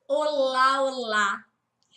Olá, olá!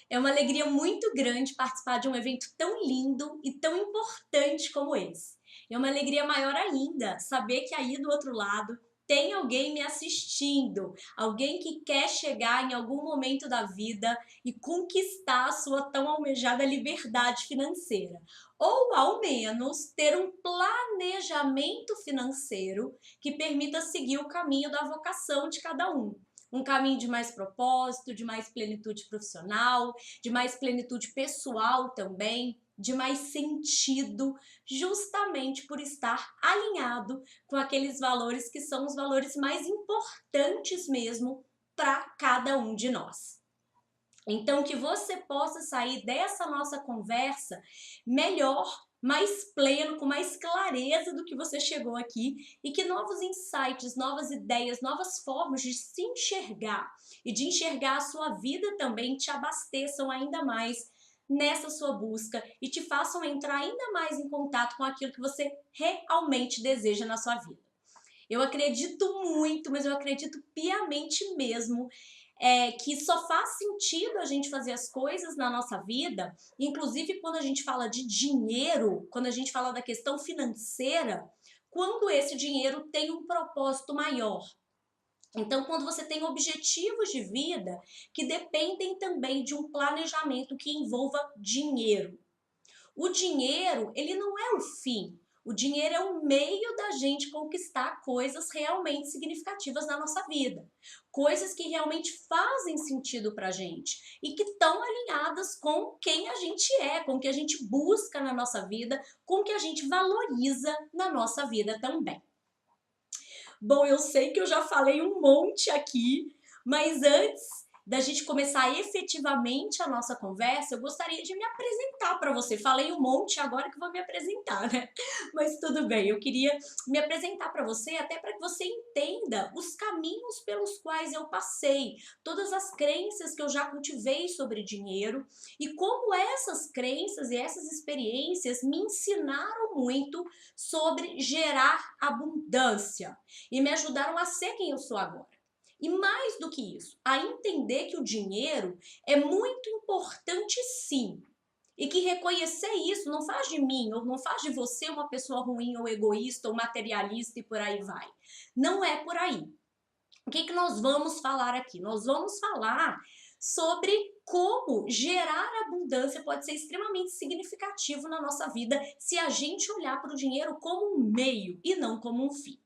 É uma alegria muito grande participar de um evento tão lindo e tão importante como esse. É uma alegria maior ainda saber que aí do outro lado tem alguém me assistindo, alguém que quer chegar em algum momento da vida e conquistar a sua tão almejada liberdade financeira. Ou, ao menos, ter um planejamento financeiro que permita seguir o caminho da vocação de cada um. Um caminho de mais propósito, de mais plenitude profissional, de mais plenitude pessoal também, de mais sentido, justamente por estar alinhado com aqueles valores que são os valores mais importantes mesmo para cada um de nós. Então, que você possa sair dessa nossa conversa melhor, mais pleno, com mais clareza do que você chegou aqui e que novos insights, novas ideias, novas formas de se enxergar e de enxergar a sua vida também te abasteçam ainda mais nessa sua busca e te façam entrar ainda mais em contato com aquilo que você realmente deseja na sua vida. Eu acredito muito, mas eu acredito piamente mesmo, que só faz sentido a gente fazer as coisas na nossa vida, inclusive quando a gente fala de dinheiro, quando a gente fala da questão financeira, quando esse dinheiro tem um propósito maior. Então, quando você tem objetivos de vida que dependem também de um planejamento que envolva dinheiro. O dinheiro, ele não é o fim. O dinheiro é o meio da gente conquistar coisas realmente significativas na nossa vida. Coisas que realmente fazem sentido pra gente e que estão alinhadas com quem a gente é, com o que a gente busca na nossa vida, com o que a gente valoriza na nossa vida também. Bom, eu sei que eu já falei um monte aqui, mas antes da gente começar efetivamente a nossa conversa, eu gostaria de me apresentar para você. Falei um monte agora que vou me apresentar, né? Mas tudo bem, eu queria me apresentar para você até para que você entenda os caminhos pelos quais eu passei, todas as crenças que eu já cultivei sobre dinheiro e como essas crenças e essas experiências me ensinaram muito sobre gerar abundância e me ajudaram a ser quem eu sou agora. E mais do que isso, a entender que o dinheiro é muito importante sim. E que reconhecer isso não faz de mim ou não faz de você uma pessoa ruim ou egoísta ou materialista e por aí vai. Não é por aí. O que nós vamos falar aqui? Nós vamos falar sobre como gerar abundância pode ser extremamente significativo na nossa vida se a gente olhar para o dinheiro como um meio e não como um fim.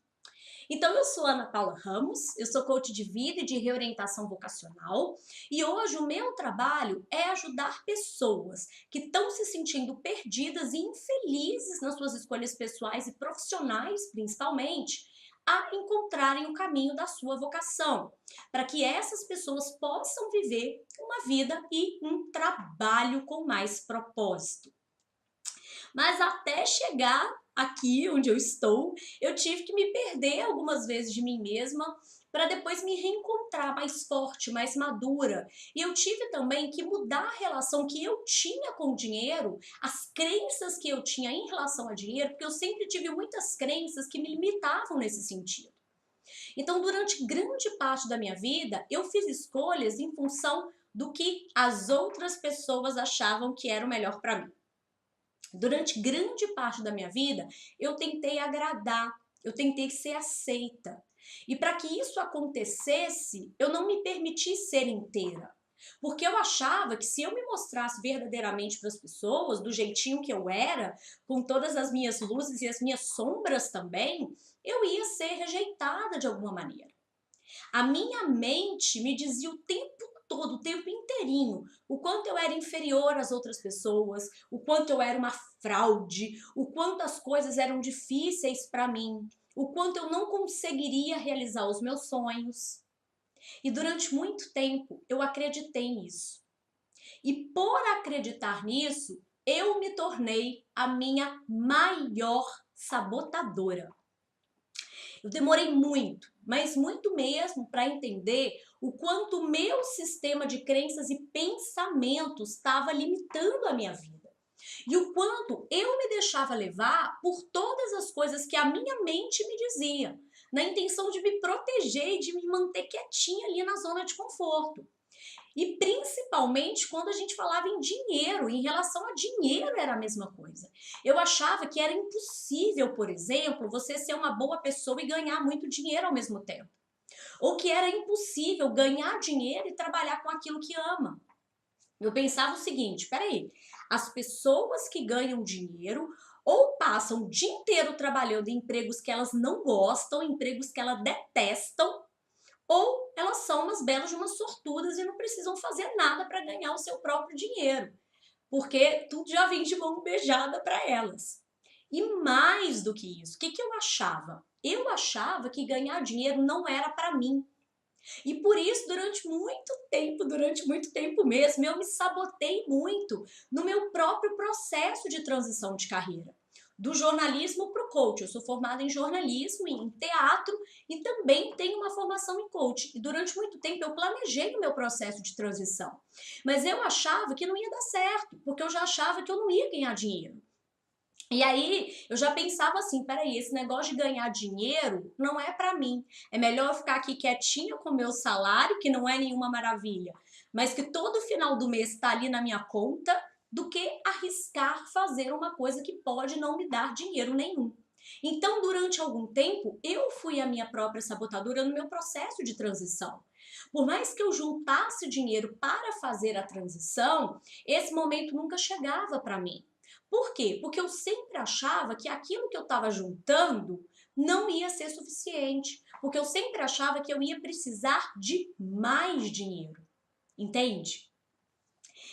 Então, eu sou Ana Paula Ramos, eu sou coach de vida e de reorientação vocacional e hoje o meu trabalho é ajudar pessoas que estão se sentindo perdidas e infelizes nas suas escolhas pessoais e profissionais, principalmente, a encontrarem o caminho da sua vocação, para que essas pessoas possam viver uma vida e um trabalho com mais propósito. Mas até chegar aqui onde eu estou, eu tive que me perder algumas vezes de mim mesma para depois me reencontrar mais forte, mais madura. E eu tive também que mudar a relação que eu tinha com o dinheiro, as crenças que eu tinha em relação a dinheiro, porque eu sempre tive muitas crenças que me limitavam nesse sentido. Então, durante grande parte da minha vida, eu fiz escolhas em função do que as outras pessoas achavam que era o melhor para mim. Durante grande parte da minha vida, eu tentei agradar, eu tentei ser aceita. E para que isso acontecesse, eu não me permiti ser inteira. Porque eu achava que se eu me mostrasse verdadeiramente para as pessoas, do jeitinho que eu era, com todas as minhas luzes e as minhas sombras também, eu ia ser rejeitada de alguma maneira. A minha mente me dizia o tempo todo, o tempo inteirinho, o quanto eu era inferior às outras pessoas, o quanto eu era uma fraude, o quanto as coisas eram difíceis para mim, o quanto eu não conseguiria realizar os meus sonhos. E durante muito tempo eu acreditei nisso. E por acreditar nisso, eu me tornei a minha maior sabotadora. Eu demorei muito, mas muito mesmo, para entender o quanto o meu sistema de crenças e pensamentos estava limitando a minha vida. E o quanto eu me deixava levar por todas as coisas que a minha mente me dizia, na intenção de me proteger e de me manter quietinha ali na zona de conforto. E principalmente quando a gente falava em dinheiro, em relação a dinheiro era a mesma coisa. Eu achava que era impossível, por exemplo, você ser uma boa pessoa e ganhar muito dinheiro ao mesmo tempo. Ou que era impossível ganhar dinheiro e trabalhar com aquilo que ama. Eu pensava o seguinte, peraí, as pessoas que ganham dinheiro ou passam o dia inteiro trabalhando em empregos que elas não gostam, empregos que elas detestam, ou elas são umas belas de umas sortudas e não precisam fazer nada para ganhar o seu próprio dinheiro, porque tudo já vem de mão beijada para elas. E mais do que isso, o que eu achava? Eu achava que ganhar dinheiro não era para mim. E por isso, durante muito tempo mesmo, eu me sabotei muito no meu próprio processo de transição de carreira. Do jornalismo para o coach. Eu sou formada em jornalismo, em teatro e também tenho uma formação em coach. E durante muito tempo eu planejei o meu processo de transição. Mas eu achava que não ia dar certo, porque eu já achava que eu não ia ganhar dinheiro. E aí eu já pensava assim, peraí, esse negócio de ganhar dinheiro não é pra mim. É melhor eu ficar aqui quietinha com o meu salário, que não é nenhuma maravilha, mas que todo final do mês está ali na minha conta, do que arriscar fazer uma coisa que pode não me dar dinheiro nenhum. Então, durante algum tempo, eu fui a minha própria sabotadora no meu processo de transição. Por mais que eu juntasse dinheiro para fazer a transição, esse momento nunca chegava para mim. Por quê? Porque eu sempre achava que aquilo que eu estava juntando não ia ser suficiente. Porque eu sempre achava que eu ia precisar de mais dinheiro. Entende?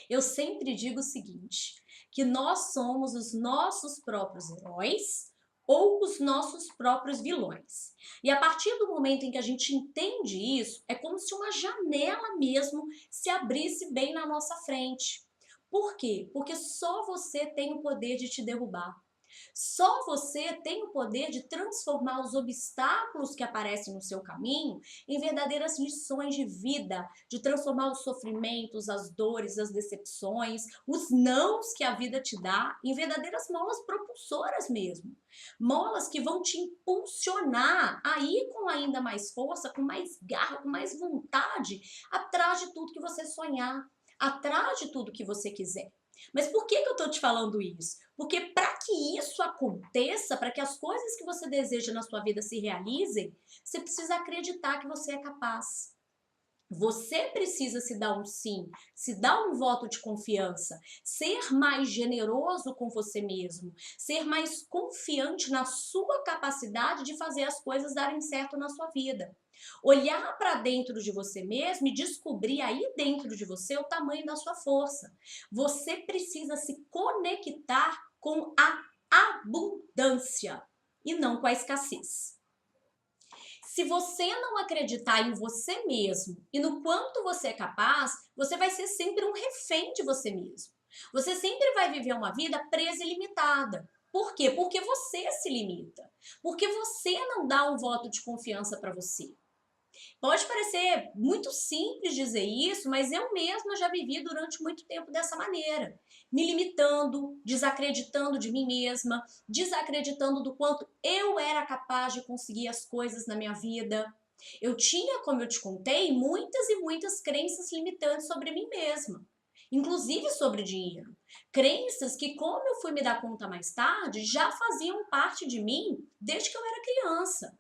Eu sempre digo o seguinte, que nós somos os nossos próprios heróis ou os nossos próprios vilões. E a partir do momento em que a gente entende isso, é como se uma janela mesmo se abrisse bem na nossa frente. Por quê? Porque só você tem o poder de te derrubar. Só você tem o poder de transformar os obstáculos que aparecem no seu caminho em verdadeiras lições de vida, de transformar os sofrimentos, as dores, as decepções, os nãos que a vida te dá em verdadeiras molas propulsoras mesmo. Molas que vão te impulsionar a ir com ainda mais força, com mais garra, com mais vontade, atrás de tudo que você sonhar, atrás de tudo que você quiser. Mas por que eu tô te falando isso? Porque para que isso aconteça, para que as coisas que você deseja na sua vida se realizem, você precisa acreditar que você é capaz. Você precisa se dar um sim, se dar um voto de confiança, ser mais generoso com você mesmo, ser mais confiante na sua capacidade de fazer as coisas darem certo na sua vida. Olhar para dentro de você mesmo e descobrir aí dentro de você o tamanho da sua força. Você precisa se conectar com a abundância e não com a escassez. Se você não acreditar em você mesmo e no quanto você é capaz, você vai ser sempre um refém de você mesmo. Você sempre vai viver uma vida presa e limitada. Por quê? Porque você se limita. Porque você não dá um voto de confiança para você. Pode parecer muito simples dizer isso, mas eu mesma já vivi durante muito tempo dessa maneira. Me limitando, desacreditando de mim mesma, desacreditando do quanto eu era capaz de conseguir as coisas na minha vida. Eu tinha, como eu te contei, muitas e muitas crenças limitantes sobre mim mesma, inclusive sobre dinheiro. Crenças que, como eu fui me dar conta mais tarde, já faziam parte de mim desde que eu era criança.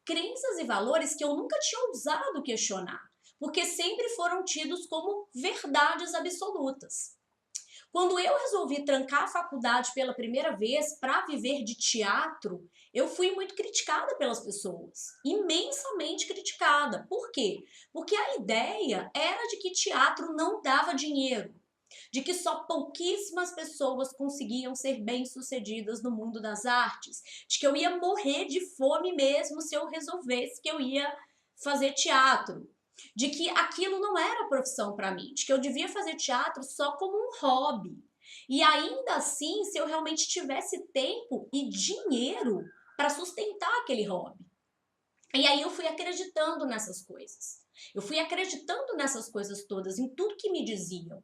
Crenças e valores que eu nunca tinha ousado questionar, porque sempre foram tidos como verdades absolutas. Quando eu resolvi trancar a faculdade pela primeira vez para viver de teatro, eu fui muito criticada pelas pessoas, imensamente criticada. Por quê? Porque a ideia era de que teatro não dava dinheiro, de que só pouquíssimas pessoas conseguiam ser bem-sucedidas no mundo das artes, de que eu ia morrer de fome mesmo se eu resolvesse que eu ia fazer teatro, de que aquilo não era profissão para mim, de que eu devia fazer teatro só como um hobby. E ainda assim, se eu realmente tivesse tempo e dinheiro para sustentar aquele hobby. E aí eu fui acreditando nessas coisas. Eu fui acreditando nessas coisas todas, em tudo que me diziam.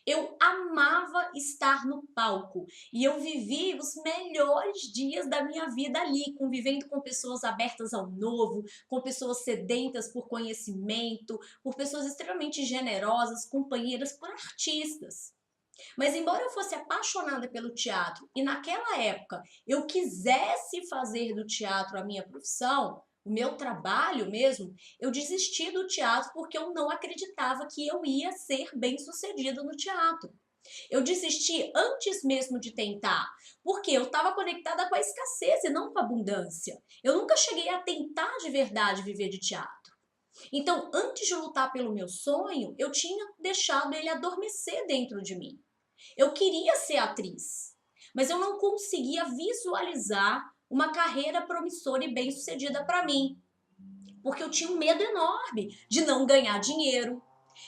Eu amava estar no palco e eu vivi os melhores dias da minha vida ali, convivendo com pessoas abertas ao novo, com pessoas sedentas por conhecimento, por pessoas extremamente generosas, companheiras, por artistas. Mas embora eu fosse apaixonada pelo teatro e naquela época eu quisesse fazer do teatro a minha profissão, o meu trabalho mesmo, eu desisti do teatro porque eu não acreditava que eu ia ser bem-sucedida no teatro. Eu desisti antes mesmo de tentar, porque eu estava conectada com a escassez e não com a abundância. Eu nunca cheguei a tentar de verdade viver de teatro. Então, antes de lutar pelo meu sonho, eu tinha deixado ele adormecer dentro de mim. Eu queria ser atriz, mas eu não conseguia visualizar uma carreira promissora e bem-sucedida para mim, porque eu tinha um medo enorme de não ganhar dinheiro.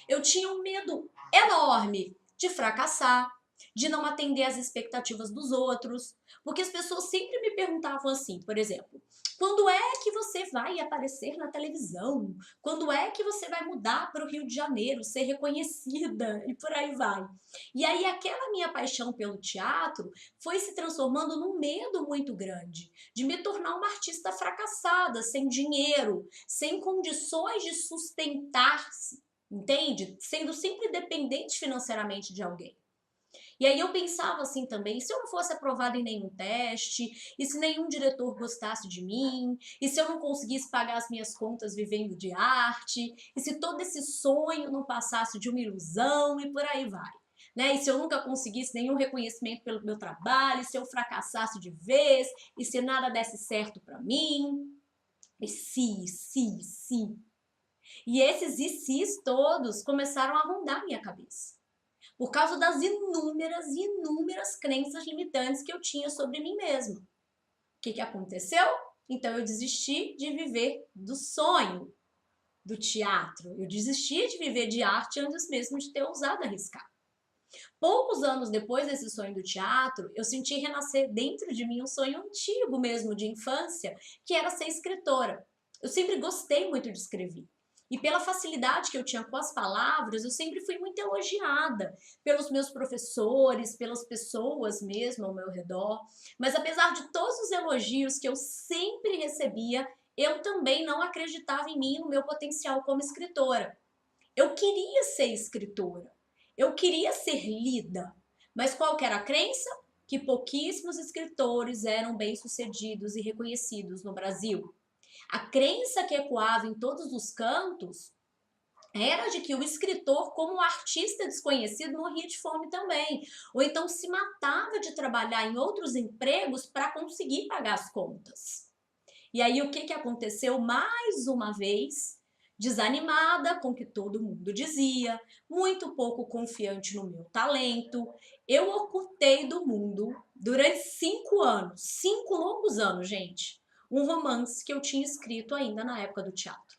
Eu tinha um medo enorme de fracassar, de não atender às expectativas dos outros, porque as pessoas sempre me perguntavam assim, por exemplo, quando é que você vai aparecer na televisão? Quando é que você vai mudar para o Rio de Janeiro, ser reconhecida e por aí vai? E aí aquela minha paixão pelo teatro foi se transformando num medo muito grande de me tornar uma artista fracassada, sem dinheiro, sem condições de sustentar-se, entende? Sendo sempre dependente financeiramente de alguém. E aí eu pensava assim também, se eu não fosse aprovada em nenhum teste, e se nenhum diretor gostasse de mim, e se eu não conseguisse pagar as minhas contas vivendo de arte, e se todo esse sonho não passasse de uma ilusão e por aí vai. Né? E se eu nunca conseguisse nenhum reconhecimento pelo meu trabalho, se eu fracassasse de vez, e se nada desse certo para mim, e se. E esses e se's todos começaram a rondar minha cabeça. Por causa das inúmeras e inúmeras crenças limitantes que eu tinha sobre mim mesma. O que aconteceu? Então eu desisti de viver do sonho do teatro. Eu desisti de viver de arte antes mesmo de ter ousado arriscar. Poucos anos depois desse sonho do teatro, eu senti renascer dentro de mim um sonho antigo mesmo de infância, que era ser escritora. Eu sempre gostei muito de escrever. E pela facilidade que eu tinha com as palavras, eu sempre fui muito elogiada pelos meus professores, pelas pessoas mesmo ao meu redor. Mas apesar de todos os elogios que eu sempre recebia, eu também não acreditava em mim e no meu potencial como escritora. Eu queria ser escritora, eu queria ser lida, mas qual que era a crença? Que pouquíssimos escritores eram bem-sucedidos e reconhecidos no Brasil. A crença que ecoava em todos os cantos era de que o escritor, como um artista desconhecido, morria de fome também. Ou então se matava de trabalhar em outros empregos para conseguir pagar as contas. E aí o que aconteceu mais uma vez? Desanimada com o que todo mundo dizia, muito pouco confiante no meu talento, eu ocultei do mundo durante 5 anos, 5 longos anos, gente, um romance que eu tinha escrito ainda na época do teatro.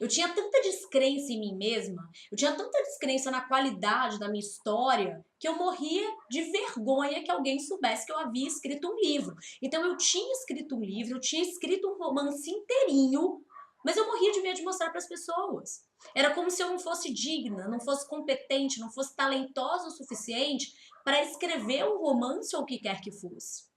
Eu tinha tanta descrença em mim mesma, eu tinha tanta descrença na qualidade da minha história, que eu morria de vergonha que alguém soubesse que eu havia escrito um livro. Então eu tinha escrito um livro, eu tinha escrito um romance inteirinho, mas eu morria de medo de mostrar para as pessoas. Era como se eu não fosse digna, não fosse competente, não fosse talentosa o suficiente para escrever um romance ou o que quer que fosse.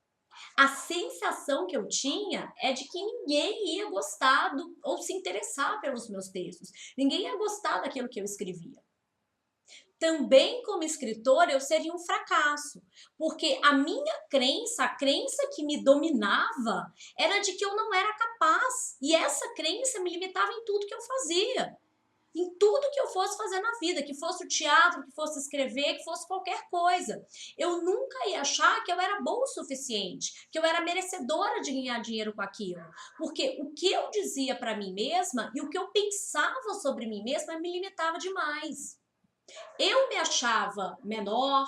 A sensação que eu tinha é de que ninguém ia gostar ou se interessar pelos meus textos. Ninguém ia gostar daquilo que eu escrevia. Também como escritora eu seria um fracasso, porque a minha crença, a crença que me dominava, era de que eu não era capaz. E essa crença me limitava em tudo que eu fazia. Em tudo que eu fosse fazer na vida, que fosse o teatro, que fosse escrever, que fosse qualquer coisa. Eu nunca ia achar que eu era boa o suficiente, que eu era merecedora de ganhar dinheiro com aquilo. Porque o que eu dizia para mim mesma e o que eu pensava sobre mim mesma me limitava demais. Eu me achava menor,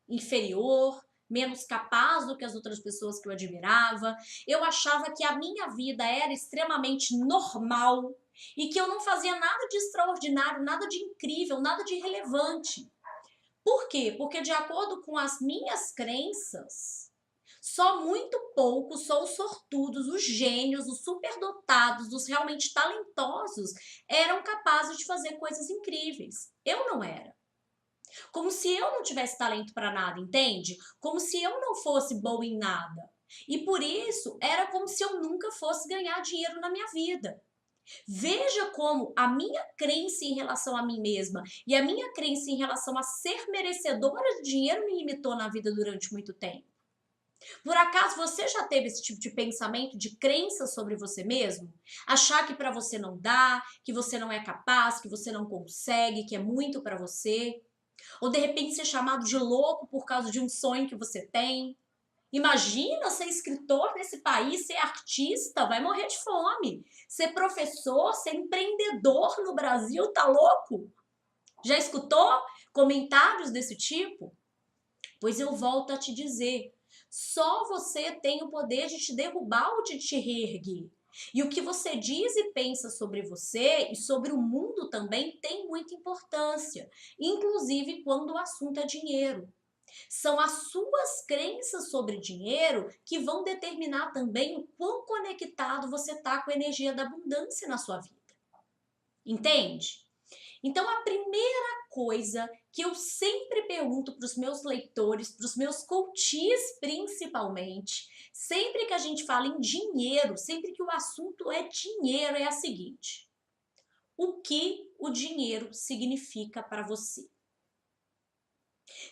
inferior, menos capaz do que as outras pessoas que eu admirava. Eu achava que a minha vida era extremamente normal e que eu não fazia nada de extraordinário, nada de incrível, nada de relevante. Por quê? Porque de acordo com as minhas crenças, só muito poucos, só os sortudos, os gênios, os superdotados, os realmente talentosos eram capazes de fazer coisas incríveis. Eu não era. Como se eu não tivesse talento para nada, entende? Como se eu não fosse boa em nada. E por isso, era como se eu nunca fosse ganhar dinheiro na minha vida. Veja como a minha crença em relação a mim mesma e a minha crença em relação a ser merecedora de dinheiro me limitou na vida durante muito tempo. Por acaso você já teve esse tipo de pensamento, de crença sobre você mesmo? Achar que para você não dá, que você não é capaz, que você não consegue, que é muito para você? Ou de repente ser chamado de louco por causa de um sonho que você tem? Imagina ser escritor nesse país, ser artista, vai morrer de fome. Ser professor, ser empreendedor no Brasil, tá louco? Já escutou comentários desse tipo? Pois eu volto a te dizer, só você tem o poder de te derrubar ou de te reerguer. E o que você diz e pensa sobre você e sobre o mundo também tem muita importância, inclusive quando o assunto é dinheiro. São as suas crenças sobre dinheiro que vão determinar também o quão conectado você está com a energia da abundância na sua vida. Entende? Então, a primeira coisa que eu sempre pergunto para os meus leitores, para os meus coaches principalmente, sempre que a gente fala em dinheiro, sempre que o assunto é dinheiro, é a seguinte: o que o dinheiro significa para você?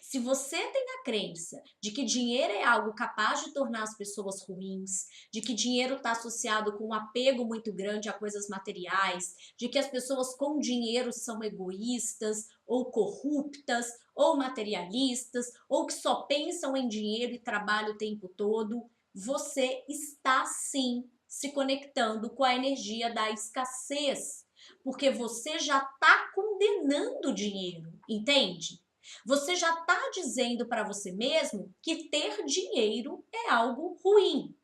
Se você tem a crença de que dinheiro é algo capaz de tornar as pessoas ruins, de que dinheiro está associado com um apego muito grande a coisas materiais, de que as pessoas com dinheiro são egoístas, ou corruptas, ou materialistas, ou que só pensam em dinheiro e trabalham o tempo todo, você está sim se conectando com a energia da escassez, porque você já está condenando o dinheiro, entende? Você já está dizendo para você mesmo que ter dinheiro é algo ruim.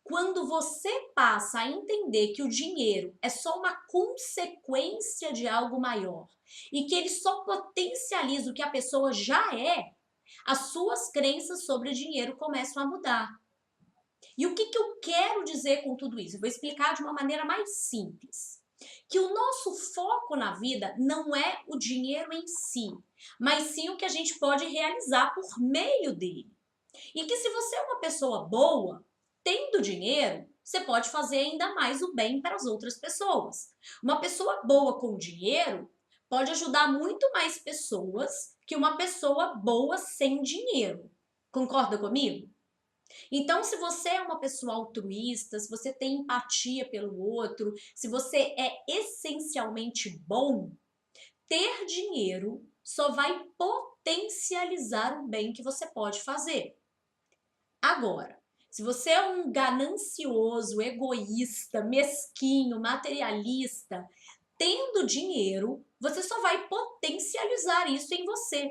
Quando você passa a entender que o dinheiro é só uma consequência de algo maior e que ele só potencializa o que a pessoa já é, as suas crenças sobre dinheiro começam a mudar. E o que eu quero dizer com tudo isso? Eu vou explicar de uma maneira mais simples. Que o nosso foco na vida não é o dinheiro em si, mas sim o que a gente pode realizar por meio dele. E que se você é uma pessoa boa, tendo dinheiro, você pode fazer ainda mais o bem para as outras pessoas. Uma pessoa boa com dinheiro pode ajudar muito mais pessoas que uma pessoa boa sem dinheiro. Concorda comigo? Então, se você é uma pessoa altruísta, se você tem empatia pelo outro, se você é essencialmente bom, ter dinheiro só vai potencializar o bem que você pode fazer. Agora, se você é um ganancioso, egoísta, mesquinho, materialista, tendo dinheiro, você só vai potencializar isso em você.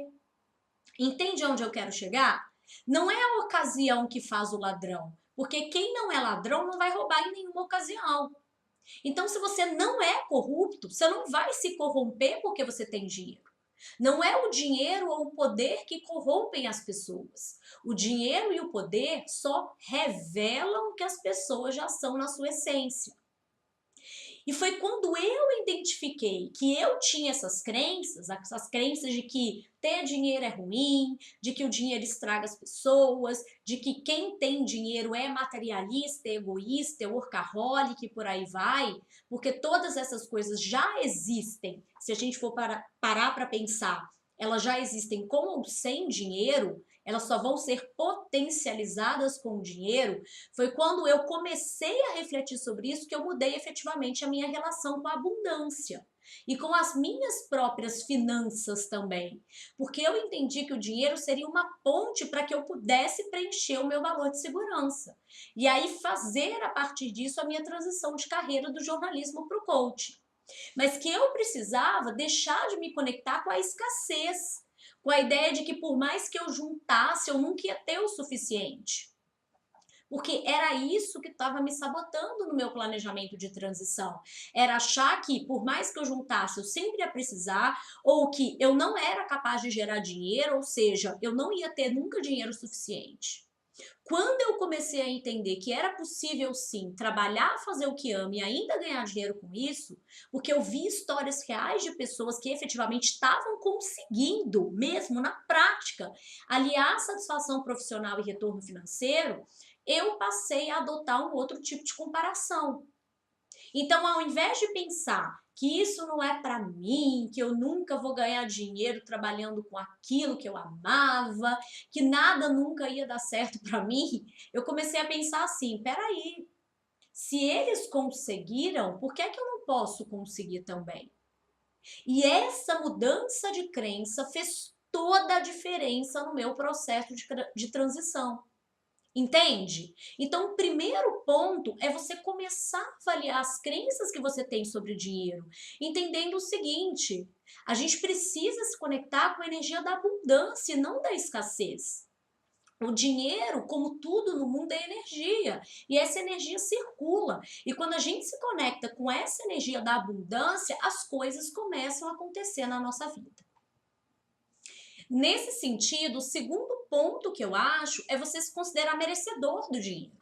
Entende onde eu quero chegar? Não é a ocasião que faz o ladrão, porque quem não é ladrão não vai roubar em nenhuma ocasião. Então, se você não é corrupto, você não vai se corromper porque você tem dinheiro. Não é o dinheiro ou o poder que corrompem as pessoas. O dinheiro e o poder só revelam o que as pessoas já são na sua essência. E foi quando eu identifiquei que eu tinha essas crenças de que ter dinheiro é ruim, de que o dinheiro estraga as pessoas, de que quem tem dinheiro é materialista, é egoísta, é workaholic e por aí vai, porque todas essas coisas já existem. Se a gente for parar para pensar, elas já existem com ou sem dinheiro, elas só vão ser potencializadas com o dinheiro. Foi quando eu comecei a refletir sobre isso que eu mudei efetivamente a minha relação com a abundância e com as minhas próprias finanças também, porque eu entendi que o dinheiro seria uma ponte para que eu pudesse preencher o meu valor de segurança e aí fazer a partir disso a minha transição de carreira do jornalismo para o coaching. Mas que eu precisava deixar de me conectar com a escassez, com a ideia de que por mais que eu juntasse, eu nunca ia ter o suficiente. Porque era isso que estava me sabotando no meu planejamento de transição. Era achar que, por mais que eu juntasse, eu sempre ia precisar, ou que eu não era capaz de gerar dinheiro, ou seja, eu não ia ter nunca dinheiro suficiente. Quando eu comecei a entender que era possível sim trabalhar, fazer o que ama e ainda ganhar dinheiro com isso, porque eu vi histórias reais de pessoas que efetivamente estavam conseguindo, mesmo na prática, aliar satisfação profissional e retorno financeiro, eu passei a adotar um outro tipo de comparação. Então, ao invés de pensar que isso não é para mim, que eu nunca vou ganhar dinheiro trabalhando com aquilo que eu amava, que nada nunca ia dar certo para mim, eu comecei a pensar assim: peraí, se eles conseguiram, por que é que eu não posso conseguir também? E essa mudança de crença fez toda a diferença no meu processo de transição. Entende? Então, o primeiro ponto é você começar a avaliar as crenças que você tem sobre dinheiro, entendendo o seguinte: a gente precisa se conectar com a energia da abundância e não da escassez. O dinheiro, como tudo no mundo, é energia e essa energia circula. E quando a gente se conecta com essa energia da abundância, as coisas começam a acontecer na nossa vida. Nesse sentido, o segundo ponto que eu acho é você se considerar merecedor do dinheiro.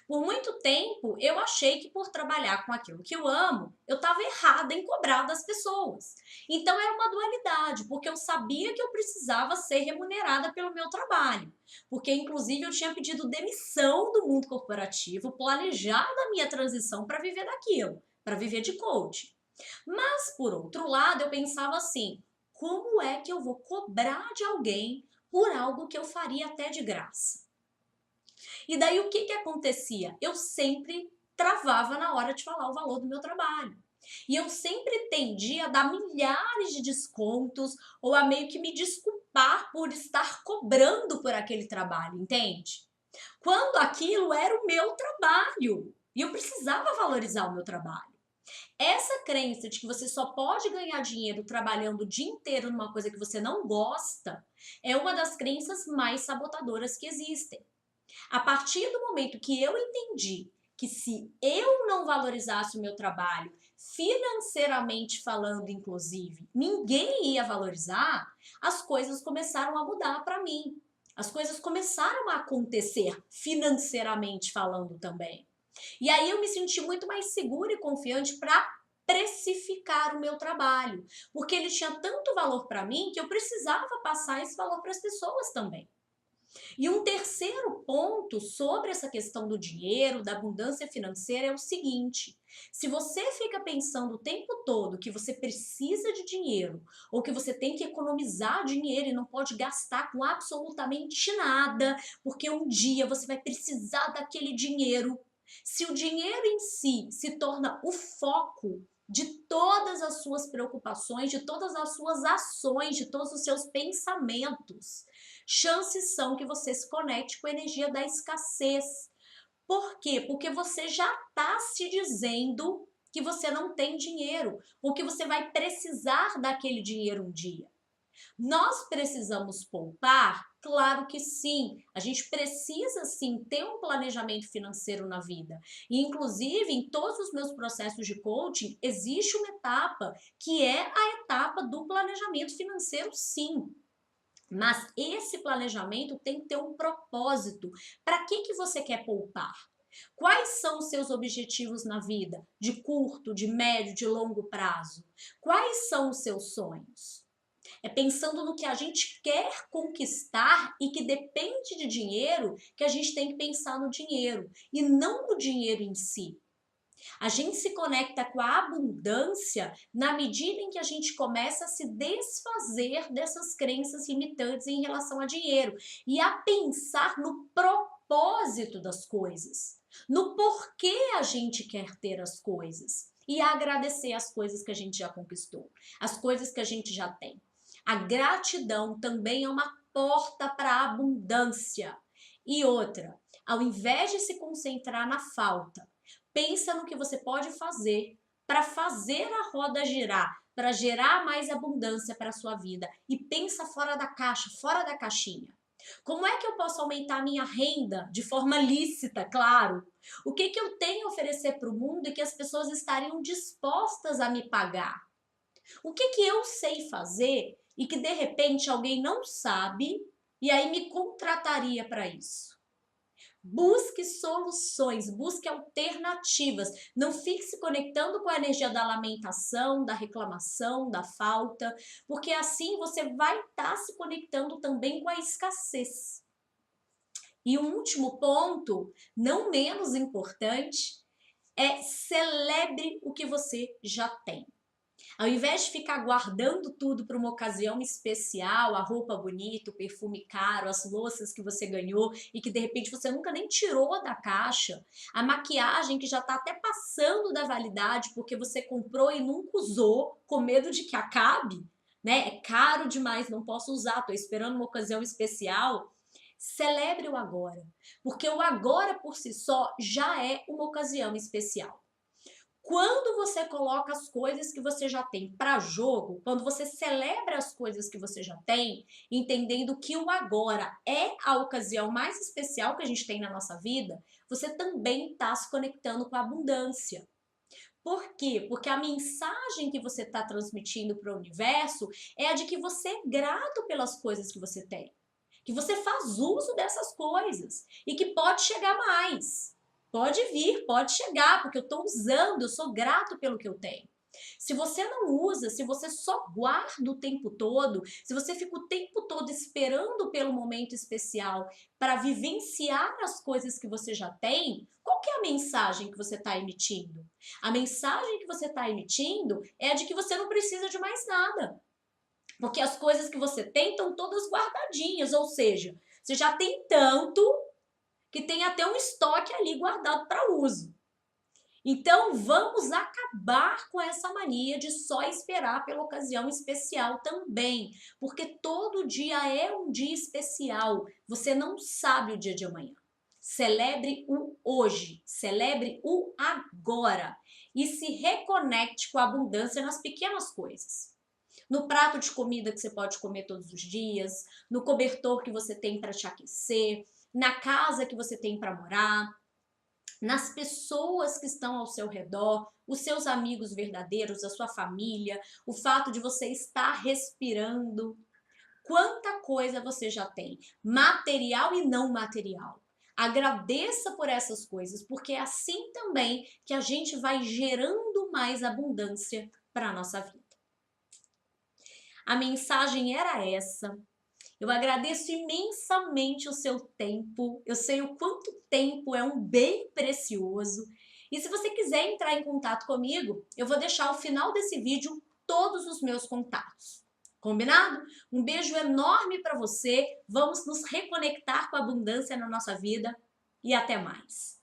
Por muito tempo, eu achei que por trabalhar com aquilo que eu amo, eu estava errada em cobrar das pessoas. Então era uma dualidade, porque eu sabia que eu precisava ser remunerada pelo meu trabalho. Porque, inclusive, eu tinha pedido demissão do mundo corporativo, planejado a minha transição para viver daquilo, para viver de coaching. Mas, por outro lado, eu pensava assim: como é que eu vou cobrar de alguém por algo que eu faria até de graça? E daí o que que acontecia? Eu sempre travava na hora de falar o valor do meu trabalho. E eu sempre tendia a dar milhares de descontos ou a meio que me desculpar por estar cobrando por aquele trabalho, entende? Quando aquilo era o meu trabalho e eu precisava valorizar o meu trabalho. Essa crença de que você só pode ganhar dinheiro trabalhando o dia inteiro numa coisa que você não gosta é uma das crenças mais sabotadoras que existem. A partir do momento que eu entendi que se eu não valorizasse o meu trabalho, financeiramente falando, inclusive, ninguém ia valorizar, as coisas começaram a mudar para mim. As coisas começaram a acontecer financeiramente falando também. E aí eu me senti muito mais segura e confiante para precificar o meu trabalho, porque ele tinha tanto valor para mim que eu precisava passar esse valor para as pessoas também. E um terceiro ponto sobre essa questão do dinheiro, da abundância financeira, é o seguinte: se você fica pensando o tempo todo que você precisa de dinheiro, ou que você tem que economizar dinheiro e não pode gastar com absolutamente nada, porque um dia você vai precisar daquele dinheiro. Se o dinheiro em si se torna o foco de todas as suas preocupações, de todas as suas ações, de todos os seus pensamentos, chances são que você se conecte com a energia da escassez. Por quê? Porque você já está se dizendo que você não tem dinheiro, porque você vai precisar daquele dinheiro um dia. Nós precisamos poupar? Claro que sim. A gente precisa sim ter um planejamento financeiro na vida. E, inclusive, em todos os meus processos de coaching, existe uma etapa que é a etapa do planejamento financeiro, sim. Mas esse planejamento tem que ter um propósito. Para que você quer poupar? Quais são os seus objetivos na vida? De curto, de médio, de longo prazo? Quais são os seus sonhos? É pensando no que a gente quer conquistar e que depende de dinheiro que a gente tem que pensar no dinheiro e não no dinheiro em si. A gente se conecta com a abundância na medida em que a gente começa a se desfazer dessas crenças limitantes em relação a dinheiro e a pensar no propósito das coisas, no porquê a gente quer ter as coisas e a agradecer as coisas que a gente já conquistou, as coisas que a gente já tem. A gratidão também é uma porta para a abundância. E outra, ao invés de se concentrar na falta, pensa no que você pode fazer para fazer a roda girar, para gerar mais abundância para a sua vida. E pensa fora da caixa, fora da caixinha. Como é que eu posso aumentar a minha renda de forma lícita, claro? O que que eu tenho a oferecer para o mundo e que as pessoas estariam dispostas a me pagar? O que que eu sei fazer e que de repente alguém não sabe e aí me contrataria para isso? Busque soluções, busque alternativas. Não fique se conectando com a energia da lamentação, da reclamação, da falta, porque assim você vai estar se conectando também com a escassez. E o último ponto, não menos importante, é celebre o que você já tem. Ao invés de ficar guardando tudo para uma ocasião especial, a roupa bonita, o perfume caro, as louças que você ganhou e que de repente você nunca nem tirou da caixa, a maquiagem que já está até passando da validade porque você comprou e nunca usou, com medo de que acabe, né? É caro demais, não posso usar, estou esperando uma ocasião especial. Celebre o agora, porque o agora por si só já é uma ocasião especial. Quando você coloca as coisas que você já tem para jogo, quando você celebra as coisas que você já tem, entendendo que o agora é a ocasião mais especial que a gente tem na nossa vida, você também está se conectando com a abundância. Por quê? Porque a mensagem que você está transmitindo para o universo é a de que você é grato pelas coisas que você tem, que você faz uso dessas coisas e que pode chegar mais. Pode vir, pode chegar, porque eu estou usando, eu sou grato pelo que eu tenho. Se você não usa, se você só guarda o tempo todo, se você fica o tempo todo esperando pelo momento especial para vivenciar as coisas que você já tem, qual que é a mensagem que você está emitindo? A mensagem que você está emitindo é a de que você não precisa de mais nada. Porque as coisas que você tem estão todas guardadinhas, ou seja, você já tem tanto que tem até um estoque ali guardado para uso. Então, vamos acabar com essa mania de só esperar pela ocasião especial também, porque todo dia é um dia especial. Você não sabe o dia de amanhã. Celebre o hoje, celebre o agora e se reconecte com a abundância nas pequenas coisas. No prato de comida que você pode comer todos os dias, no cobertor que você tem para te aquecer, na casa que você tem para morar, nas pessoas que estão ao seu redor, os seus amigos verdadeiros, a sua família, o fato de você estar respirando. Quanta coisa você já tem, material e não material. Agradeça por essas coisas, porque é assim também que a gente vai gerando mais abundância para a nossa vida. A mensagem era essa. Eu agradeço imensamente o seu tempo. Eu sei o quanto tempo é um bem precioso. E se você quiser entrar em contato comigo, eu vou deixar ao final desse vídeo todos os meus contatos. Combinado? Um beijo enorme para você. Vamos nos reconectar com a abundância na nossa vida e até mais.